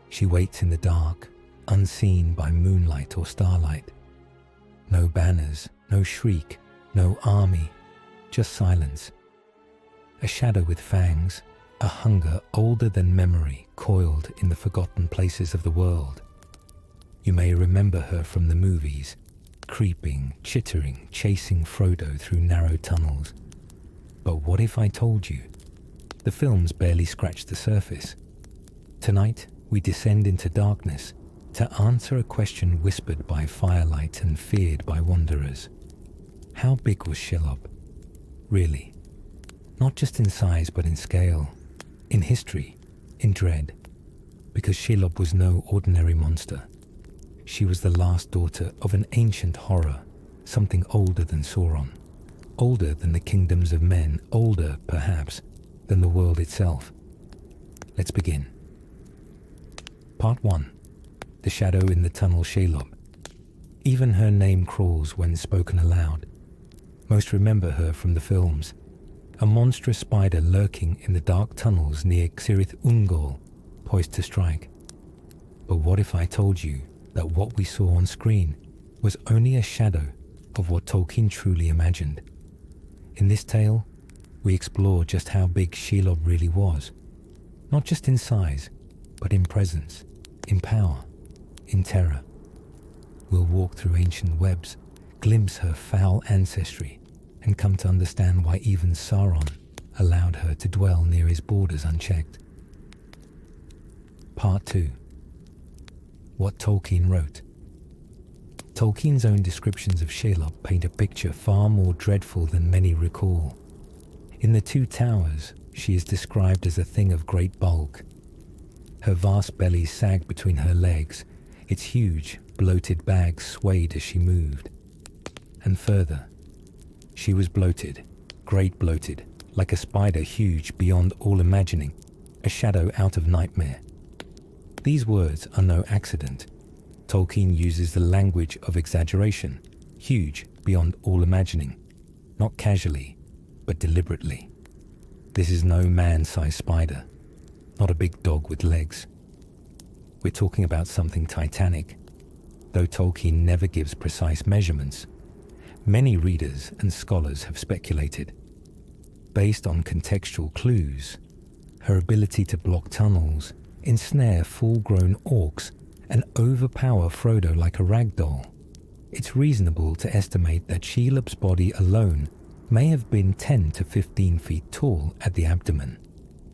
She waits in the dark, unseen by moonlight or starlight. No banners, no shriek, no army, just silence. A shadow with fangs, a hunger older than memory coiled in the forgotten places of the world. You may remember her from the movies, creeping, chittering, chasing Frodo through narrow tunnels. But what if I told you? The films barely scratched the surface. Tonight, we descend into darkness to answer a question whispered by firelight and feared by wanderers. How big was Shelob? Really? Not just in size, but in scale, in history, in dread. Because Shelob was no ordinary monster. She was the last daughter of an ancient horror, something older than Sauron, older than the kingdoms of men, older, perhaps, than the world itself. Let's begin. Part 1. The shadow in the tunnel Shelob. Even her name crawls when spoken aloud. Most remember her from the films, a monstrous spider lurking in the dark tunnels near Cirith Ungol, poised to strike. But what if I told you that what we saw on screen was only a shadow of what Tolkien truly imagined? In this tale, we explore just how big Shelob really was, not just in size, but in presence, in power, in terror. We'll walk through ancient webs, glimpse her foul ancestry, and come to understand why even Sauron allowed her to dwell near his borders unchecked. Part 2. What Tolkien wrote. Tolkien's own descriptions of Shelob paint a picture far more dreadful than many recall. In The Two Towers, she is described as a thing of great bulk. Her vast belly sagged between her legs, its huge, bloated bag swayed as she moved. And further, she was bloated, great bloated, like a spider huge beyond all imagining, a shadow out of nightmare. These words are no accident. Tolkien uses the language of exaggeration, huge beyond all imagining, not casually, but deliberately. This is no man-sized spider, not a big dog with legs. We're talking about something titanic. Though Tolkien never gives precise measurements, many readers and scholars have speculated. Based on contextual clues, her ability to block tunnels, ensnare full-grown orcs, and overpower Frodo like a rag doll, it's reasonable to estimate that Shelob's body alone may have been 10 to 15 feet tall at the abdomen,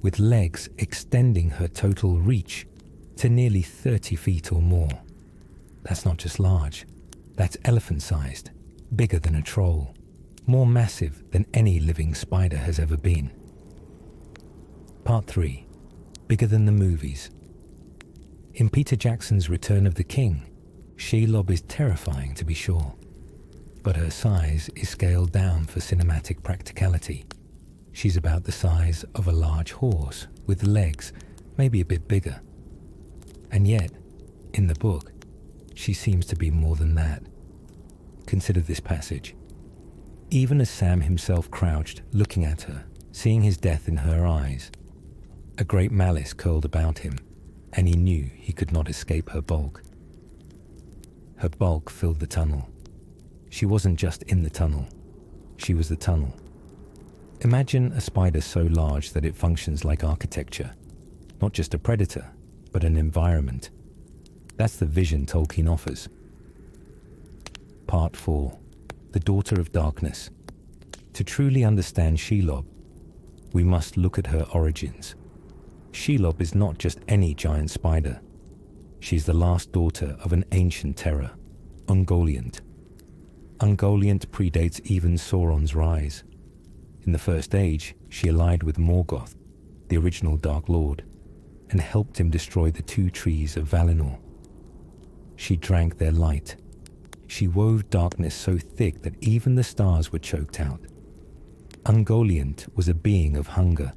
with legs extending her total reach to nearly 30 feet or more. That's not just large, that's elephant-sized, bigger than a troll, more massive than any living spider has ever been. Part 3. Bigger than the movies. In Peter Jackson's Return of the King, Shelob is terrifying to be sure, but her size is scaled down for cinematic practicality. She's about the size of a large horse, with legs maybe a bit bigger. And yet, in the book, she seems to be more than that. Consider this passage. Even as Sam himself crouched, looking at her, seeing his death in her eyes, a great malice curled about him, and he knew he could not escape her bulk. Her bulk filled the tunnel. She wasn't just in the tunnel, she was the tunnel. Imagine a spider so large that it functions like architecture, not just a predator, but an environment. That's the vision Tolkien offers. Part 4. The Daughter of Darkness. To truly understand Shelob, we must look at her origins. Shelob is not just any giant spider. She's the last daughter of an ancient terror, Ungoliant. Ungoliant predates even Sauron's rise. In the First Age, she allied with Morgoth, the original Dark Lord, and helped him destroy the two trees of Valinor. She drank their light. She wove darkness so thick that even the stars were choked out. Ungoliant was a being of hunger,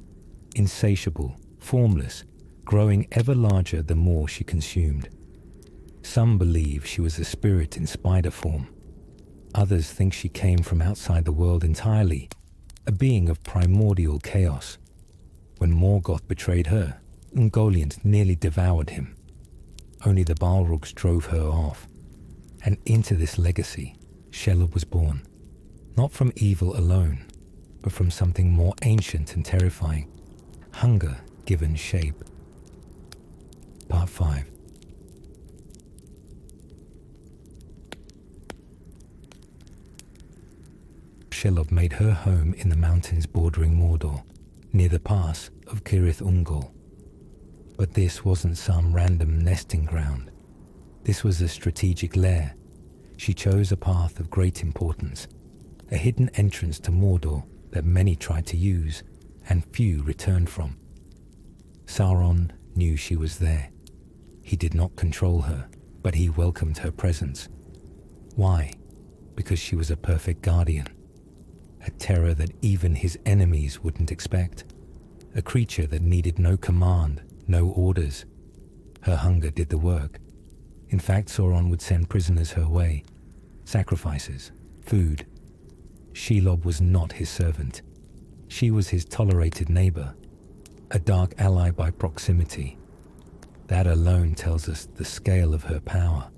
insatiable, formless, growing ever larger the more she consumed. Some believe she was a spirit in spider form. Others think she came from outside the world entirely, a being of primordial chaos. When Morgoth betrayed her, Ungoliant nearly devoured him. Only the Balrogs drove her off. And into this legacy, Shelob was born, not from evil alone, but from something more ancient and terrifying, hunger given shape. Part 5. Shelob made her home in the mountains bordering Mordor, near the pass of Cirith Ungol. But this wasn't some random nesting ground. This was a strategic lair. She chose a path of great importance, a hidden entrance to Mordor that many tried to use and few returned from. Sauron knew she was there. He did not control her, but he welcomed her presence. Why? Because she was a perfect guardian, a terror that even his enemies wouldn't expect, a creature that needed no command, no orders. Her hunger did the work. In fact, Sauron would send prisoners her way, sacrifices, food. Shelob was not his servant. She was his tolerated neighbor, a dark ally by proximity. That alone tells us the scale of her power.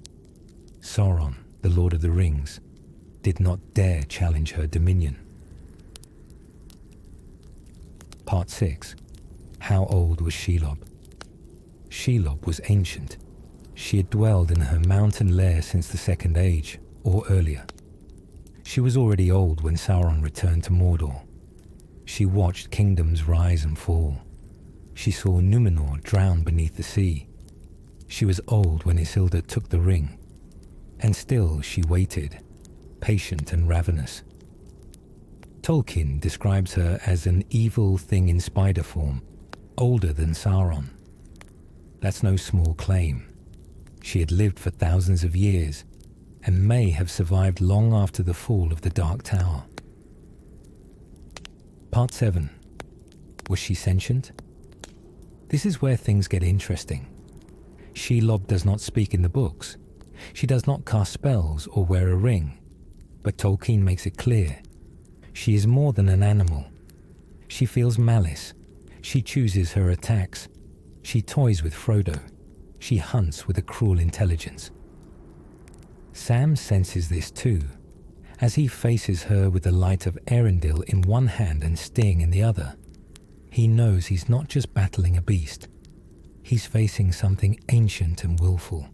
Sauron, the Lord of the Rings, did not dare challenge her dominion. Part 6. How old was Shelob? Shelob was ancient. She had dwelled in her mountain lair since the Second Age, or earlier. She was already old when Sauron returned to Mordor. She watched kingdoms rise and fall. She saw Numenor drown beneath the sea. She was old when Isildur took the ring. And still she waited, patient and ravenous. Tolkien describes her as an evil thing in spider form, older than Sauron. That's no small claim. She had lived for thousands of years and may have survived long after the fall of the Dark Tower. Part 7. Was she sentient? This is where things get interesting. Shelob does not speak in the books. She does not cast spells or wear a ring. But Tolkien makes it clear. She is more than an animal. She feels malice. She chooses her attacks. She toys with Frodo. She hunts with a cruel intelligence. Sam senses this too, as he faces her with the light of Erendil in one hand and Sting in the other. He knows he's not just battling a beast. He's facing something ancient and willful.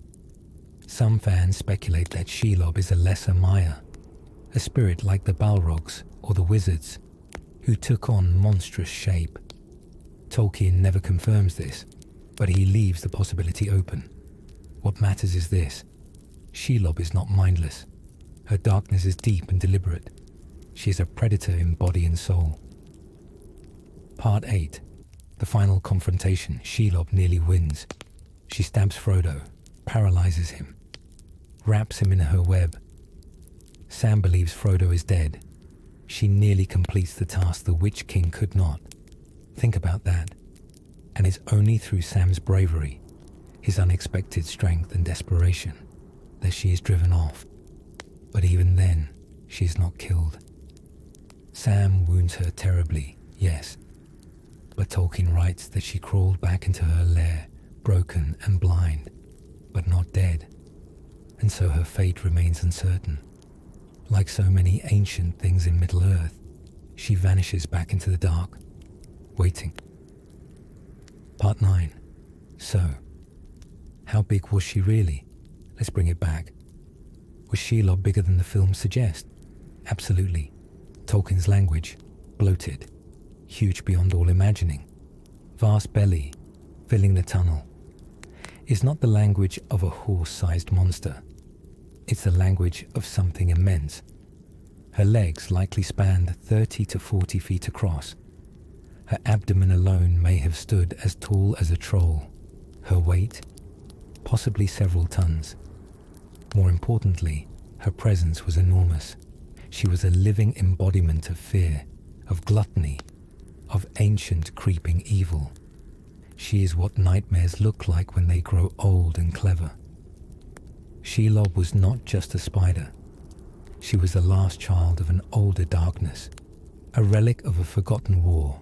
Some fans speculate that Shelob is a lesser Maya, a spirit like the Balrogs or the wizards, who took on monstrous shape. Tolkien never confirms this, but he leaves the possibility open. What matters is this: Shelob is not mindless. Her darkness is deep and deliberate. She is a predator in body and soul. Part 8. The final confrontation. Shelob nearly wins. She stabs Frodo, paralyzes him, wraps him in her web. Sam believes Frodo is dead. She nearly completes the task the Witch King could not. Think about that. And it's only through Sam's bravery, his unexpected strength and desperation, that she is driven off. But even then, she is not killed. Sam wounds her terribly, yes. But Tolkien writes that she crawled back into her lair, broken and blind, but not dead. And so her fate remains uncertain. Like so many ancient things in Middle-earth, she vanishes back into the dark, waiting. Part 9. So, how big was she really? Let's bring it back. Was Shelob bigger than the films suggest? Absolutely. Tolkien's language, bloated, huge beyond all imagining, vast belly, filling the tunnel, is not the language of a horse-sized monster. It's the language of something immense. Her legs likely spanned 30 to 40 feet across. Her abdomen alone may have stood as tall as a troll. Her weight? Possibly several tons. More importantly, her presence was enormous. She was a living embodiment of fear, of gluttony, of ancient creeping evil. She is what nightmares look like when they grow old and clever. Shelob was not just a spider. She was the last child of an older darkness, a relic of a forgotten war,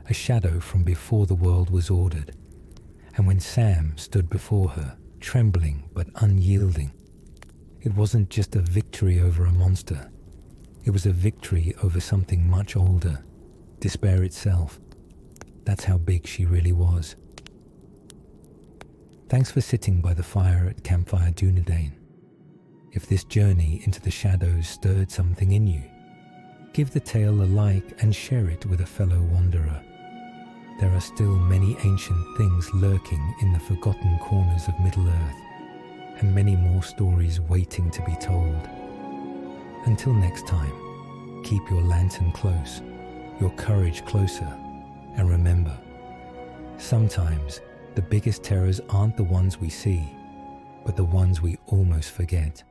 a shadow from before the world was ordered. And when Sam stood before her, trembling but unyielding. It wasn't just a victory over a monster. It was a victory over something much older, despair itself. That's how big she really was. Thanks for sitting by the fire at Campfire Dunedain. If this journey into the shadows stirred something in you, give the tale a like and share it with a fellow wanderer. There are still many ancient things lurking in the forgotten corners of Middle-earth, and many more stories waiting to be told. Until next time, keep your lantern close, your courage closer, and remember, sometimes the biggest terrors aren't the ones we see, but the ones we almost forget.